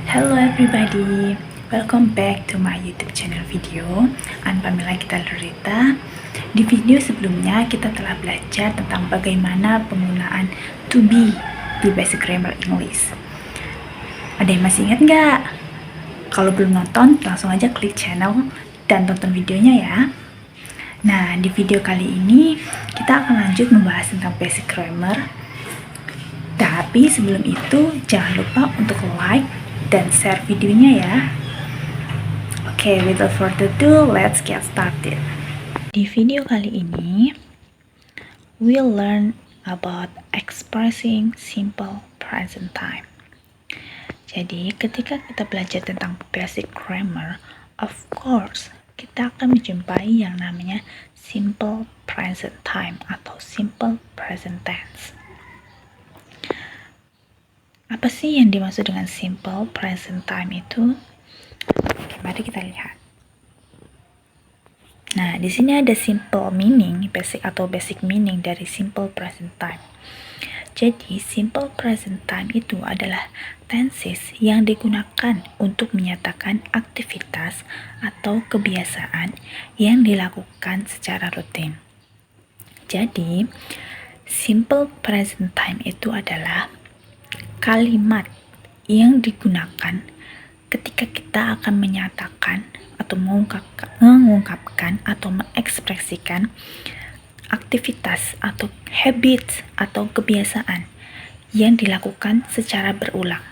Hello everybody, welcome back to my YouTube channel video. I'm Pamela Gitalrita. Di video sebelumnya kita telah belajar tentang bagaimana penggunaan to be di Basic Grammar English. Ada yang masih ingat nggak? Kalau belum nonton, langsung aja klik channel dan tonton videonya ya. Nah, di video kali ini kita akan lanjut membahas tentang Basic Grammar. Tapi sebelum itu, jangan lupa untuk like dan share videonya ya. Oke, without further ado, let's get started. Di video kali ini, we'll learn about expressing simple present time. Jadi, ketika kita belajar tentang basic grammar, of course, kita akan menjumpai yang namanya simple present time atau simple present tense. Apa sih yang dimaksud dengan simple present time itu? Oke, mari kita lihat. Nah, di sini ada simple meaning, basic meaning dari simple present time. Jadi, simple present time itu adalah tenses yang digunakan untuk menyatakan aktivitas atau kebiasaan yang dilakukan secara rutin. Jadi, simple present time itu adalah kalimat yang digunakan ketika kita akan menyatakan atau mengungkapkan atau mengekspresikan aktivitas atau habits atau kebiasaan yang dilakukan secara berulang.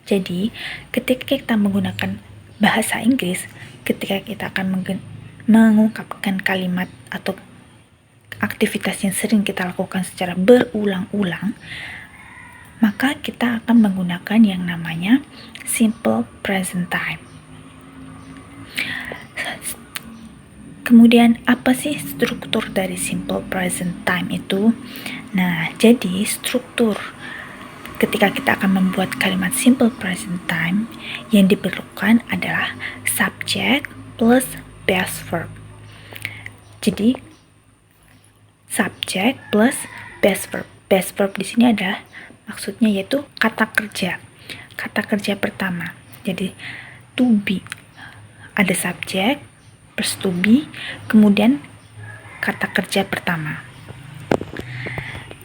Jadi, ketika kita menggunakan bahasa Inggris, ketika kita akan mengungkapkan kalimat atau aktivitas yang sering kita lakukan secara berulang-ulang, maka kita akan menggunakan yang namanya simple present time. Kemudian apa sih struktur dari simple present time itu? Nah, jadi struktur ketika kita akan membuat kalimat simple present time yang diperlukan adalah subject plus base verb. Jadi subject plus base verb. Base verb di sini adalah maksudnya yaitu kata kerja. Kata kerja pertama. Jadi to be. Ada subjek plus to be, kemudian kata kerja pertama.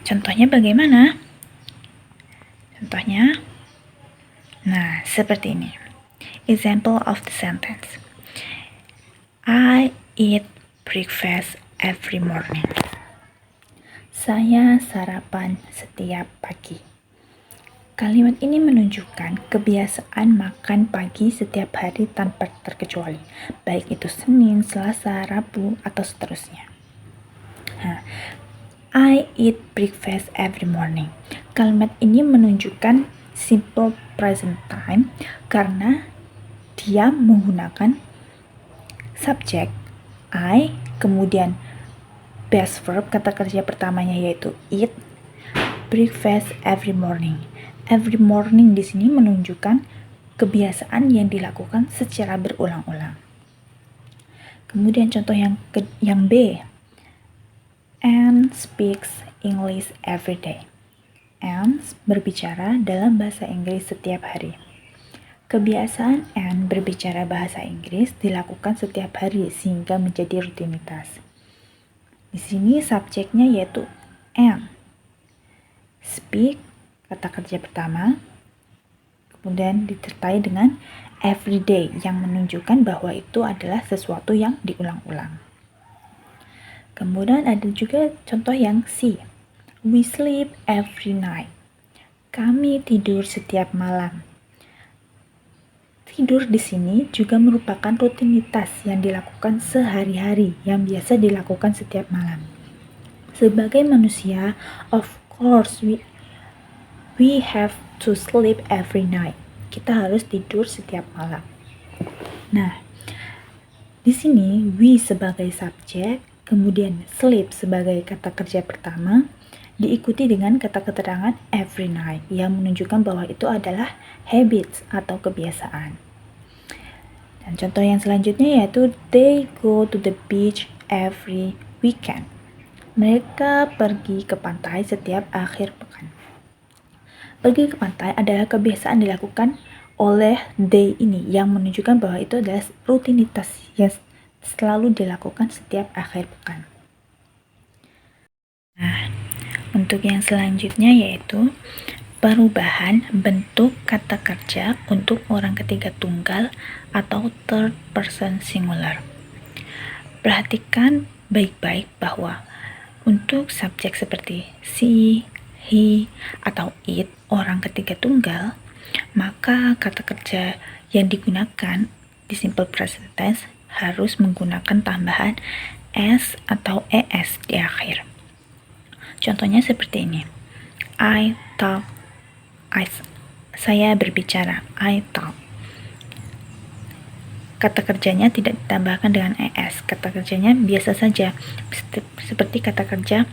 Contohnya bagaimana? Contohnya, nah seperti ini. Example of the sentence. I eat breakfast every morning. Saya sarapan setiap pagi. Kalimat ini menunjukkan kebiasaan makan pagi setiap hari tanpa terkecuali, baik itu Senin, Selasa, Rabu, atau seterusnya. Nah, I eat breakfast every morning. Kalimat ini menunjukkan simple present time karena dia menggunakan subjek I, kemudian base verb, kata kerja pertamanya yaitu eat, breakfast every morning. Every morning di sini menunjukkan kebiasaan yang dilakukan secara berulang-ulang. Kemudian contoh yang B. Anne speaks English every day. Anne berbicara dalam bahasa Inggris setiap hari. Kebiasaan Anne berbicara bahasa Inggris dilakukan setiap hari sehingga menjadi rutinitas. Di sini subjeknya yaitu Anne. Speak, kata kerja pertama, kemudian disertai dengan everyday yang menunjukkan bahwa itu adalah sesuatu yang diulang-ulang. Kemudian ada juga contoh yang C. We sleep every night. Kami tidur setiap malam. Tidur di sini juga merupakan rutinitas yang dilakukan sehari-hari, yang biasa dilakukan setiap malam. Sebagai manusia, of course we have to sleep every night. Kita harus tidur setiap malam. Nah, di sini we sebagai subjek, kemudian sleep sebagai kata kerja pertama, diikuti dengan kata keterangan every night yang menunjukkan bahwa itu adalah habits atau kebiasaan. Dan contoh yang selanjutnya yaitu they go to the beach every weekend. Mereka pergi ke pantai setiap akhir pekan. Pergi ke pantai adalah kebiasaan dilakukan oleh they ini yang menunjukkan bahwa itu adalah rutinitas yang selalu dilakukan setiap akhir pekan. Nah, untuk yang selanjutnya yaitu perubahan bentuk kata kerja untuk orang ketiga tunggal atau third person singular. Perhatikan baik-baik bahwa untuk subjek seperti she, he, atau it, orang ketiga tunggal, maka kata kerja yang digunakan di simple present tense harus menggunakan tambahan s atau es di akhir. Contohnya seperti ini. I talk. Saya berbicara. I talk. Kata kerjanya tidak ditambahkan dengan es. Kata kerjanya biasa saja. Seperti kata kerja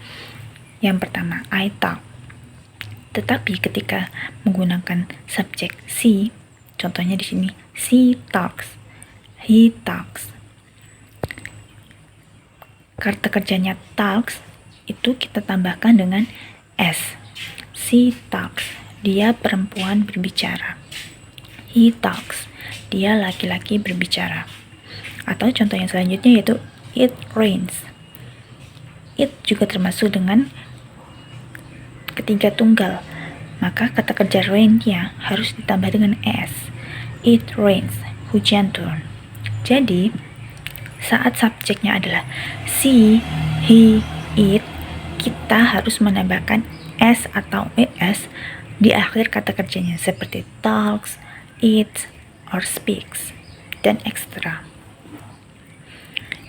yang pertama, I talk. Tetapi ketika menggunakan subjek she, contohnya di sini, she talks, he talks. Kata kerjanya talks itu kita tambahkan dengan s. She talks, dia perempuan berbicara. He talks, dia laki-laki berbicara. Atau contoh yang selanjutnya yaitu it rains. It juga termasuk dengan ketiga tunggal, maka kata kerja rain-nya harus ditambah dengan s. It rains, hujan turun. Jadi, saat subjeknya adalah she, he, it, kita harus menambahkan s atau es di akhir kata kerjanya seperti talks, eats, or speaks, dan etc.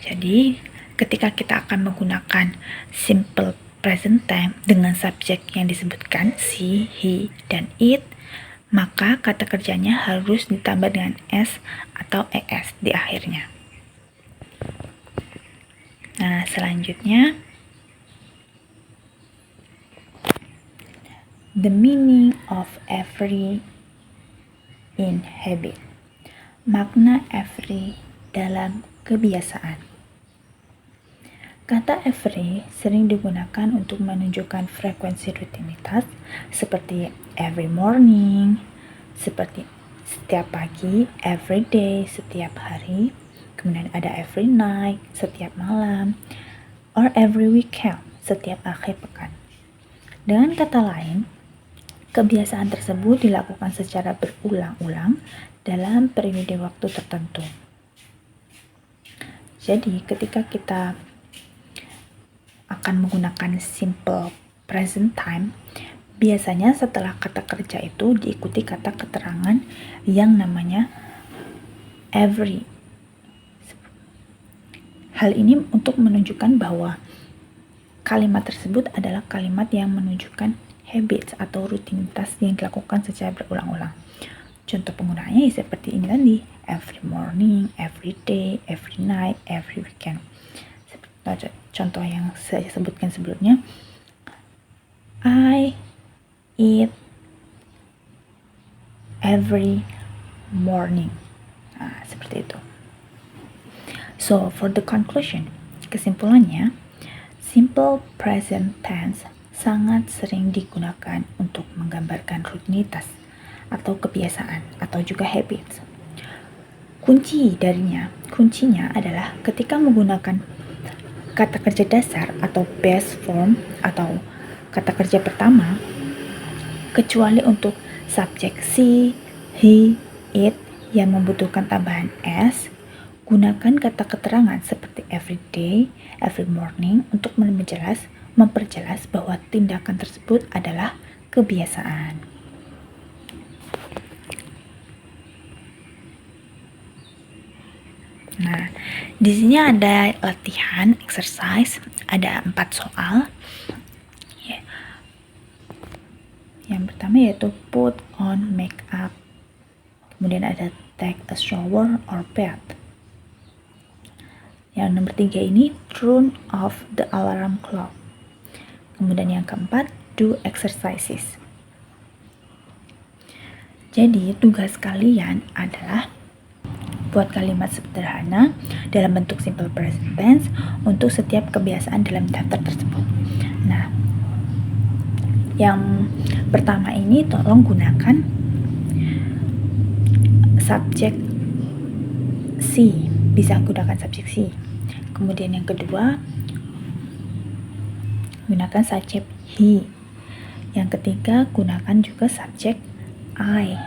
Jadi, ketika kita akan menggunakan simple present time dengan subjek yang disebutkan she, he, dan it, maka kata kerjanya harus ditambah dengan s atau es di akhirnya. Nah, selanjutnya the meaning of every in habit. Makna every dalam kebiasaan. Kata every sering digunakan untuk menunjukkan frekuensi rutinitas seperti every morning, seperti setiap pagi, every day, setiap hari, kemudian ada every night, setiap malam, or every weekend, setiap akhir pekan. Dengan kata lain, kebiasaan tersebut dilakukan secara berulang-ulang dalam periode waktu tertentu. Jadi, ketika kita akan menggunakan simple present time, biasanya setelah kata kerja itu diikuti kata keterangan yang namanya every. Hal ini untuk menunjukkan bahwa kalimat tersebut adalah kalimat yang menunjukkan habits atau rutinitas yang dilakukan secara berulang-ulang. Contoh penggunaannya seperti ini tadi, every morning, every day, every night, every weekend. Contoh yang saya sebutkan sebelumnya, I eat every morning. Nah, seperti itu. So, for the conclusion, kesimpulannya, simple present tense sangat sering digunakan untuk menggambarkan rutinitas atau kebiasaan atau juga habits. Kuncinya adalah ketika menggunakan kata kerja dasar atau base form atau kata kerja pertama, kecuali untuk subjek she, he, it yang membutuhkan tambahan s, gunakan kata keterangan seperti every day, every morning untuk memperjelas bahwa tindakan tersebut adalah kebiasaan. Nah, di sini ada latihan exercise, ada 4 soal. Yang pertama yaitu put on makeup. Kemudian ada take a shower or bath. Yang nomor 3 ini turn off the alarm clock. Kemudian yang keempat, do exercises. Jadi tugas kalian adalah buat kalimat sederhana dalam bentuk simple present tense untuk setiap kebiasaan dalam daftar tersebut. Nah, yang pertama ini tolong gunakan subjek si, bisa gunakan subjek si. Kemudian yang kedua, gunakan subjek he. Yang ketiga, gunakan juga subjek I.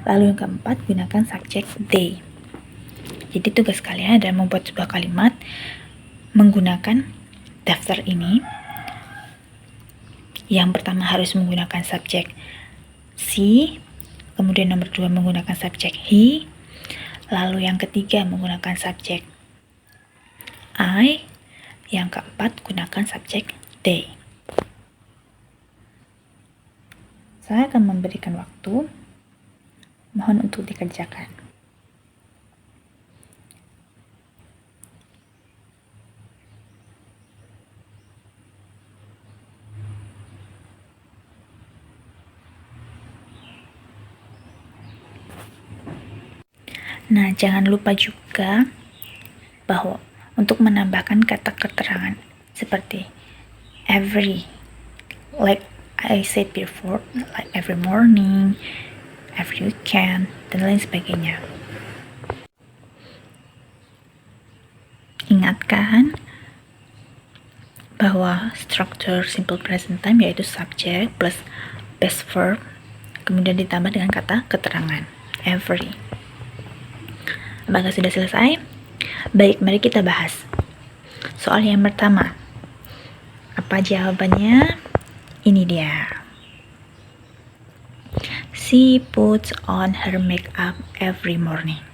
Lalu yang keempat, gunakan subjek they. Jadi tugas kalian adalah membuat sebuah kalimat menggunakan daftar ini. Yang pertama harus menggunakan subjek she, kemudian nomor 2 menggunakan subjek he, lalu yang ketiga menggunakan subjek I, yang keempat gunakan subjek they. Saya akan memberikan waktu, mohon untuk dikerjakan. Nah, jangan lupa juga bahwa untuk menambahkan kata keterangan seperti every, like I said before, like every morning, every weekend, dan lain sebagainya. Ingatkan bahwa struktur simple present time yaitu subject plus base verb, kemudian ditambah dengan kata keterangan, every. Apakah sudah selesai? Baik, mari kita bahas. Soal yang pertama. Apa jawabannya? Ini dia. She puts on her makeup every morning.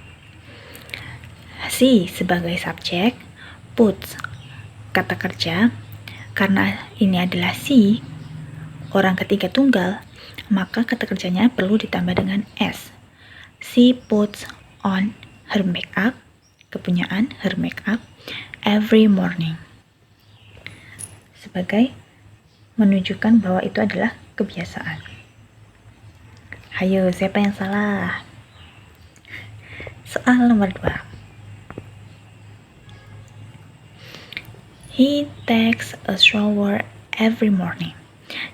She sebagai subjek, puts kata kerja. Karena ini adalah she, orang ketiga tunggal, maka kata kerjanya perlu ditambah dengan s. She puts on her makeup, kepunyaan her makeup, every morning. Sebagai menunjukkan bahwa itu adalah kebiasaan. Hayo, siapa yang salah? Soal nomor 2. He takes a shower every morning.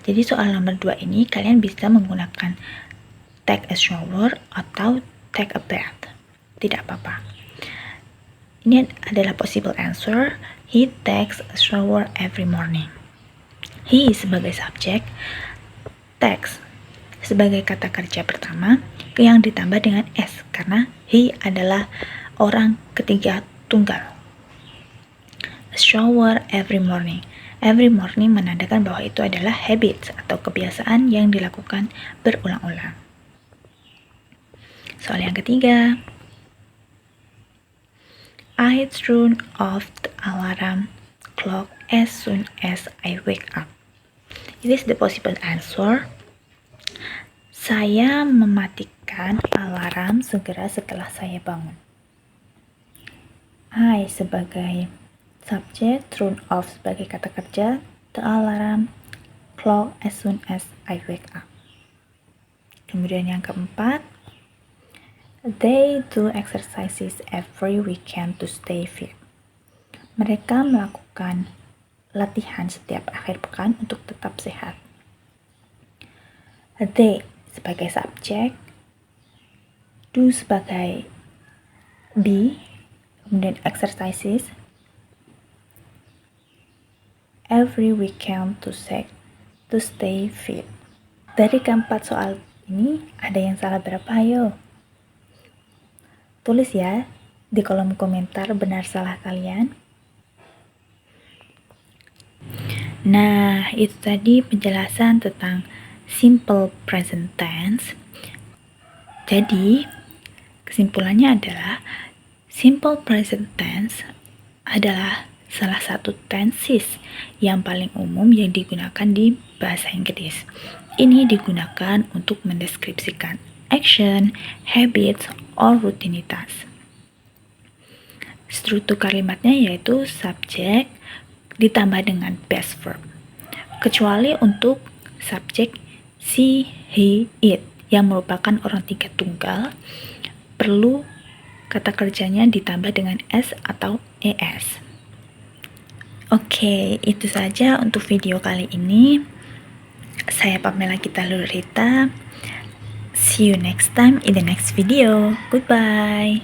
Jadi soal nomor 2 ini kalian bisa menggunakan take a shower atau take a bath. Tidak apa-apa. Ini adalah possible answer. He takes a shower every morning. He sebagai subjek, takes sebagai kata kerja pertama yang ditambah dengan s karena he adalah orang ketiga tunggal. A shower every morning. Every morning menandakan bahwa itu adalah habit atau kebiasaan yang dilakukan berulang-ulang. Soal yang ketiga. I turn off the alarm clock as soon as I wake up. It is the possible answer. Saya mematikan alarm segera setelah saya bangun. I sebagai subjek, turn off sebagai kata kerja, the alarm clock as soon as I wake up. Kemudian yang keempat, they do exercises every weekend to stay fit. Mereka melakukan latihan setiap akhir pekan untuk tetap sehat. They sebagai subjek, do sebagai be, kemudian exercises every weekend to stay fit. Dari keempat soal ini ada yang salah berapa? Ayo tulis ya di kolom komentar benar salah kalian. Nah, itu tadi penjelasan tentang simple present tense. Jadi, kesimpulannya adalah simple present tense adalah salah satu tenses yang paling umum yang digunakan di bahasa Inggris. Ini digunakan untuk mendeskripsikan action, habits, or rutinitas. Struktur kalimatnya yaitu subjek ditambah dengan base verb. Kecuali untuk subjek she, he, it yang merupakan orang tiga tunggal, perlu kata kerjanya ditambah dengan s atau es. Oke, itu saja untuk video kali ini. Saya Pamela Gita Lurita. See you next time in the next video. Goodbye.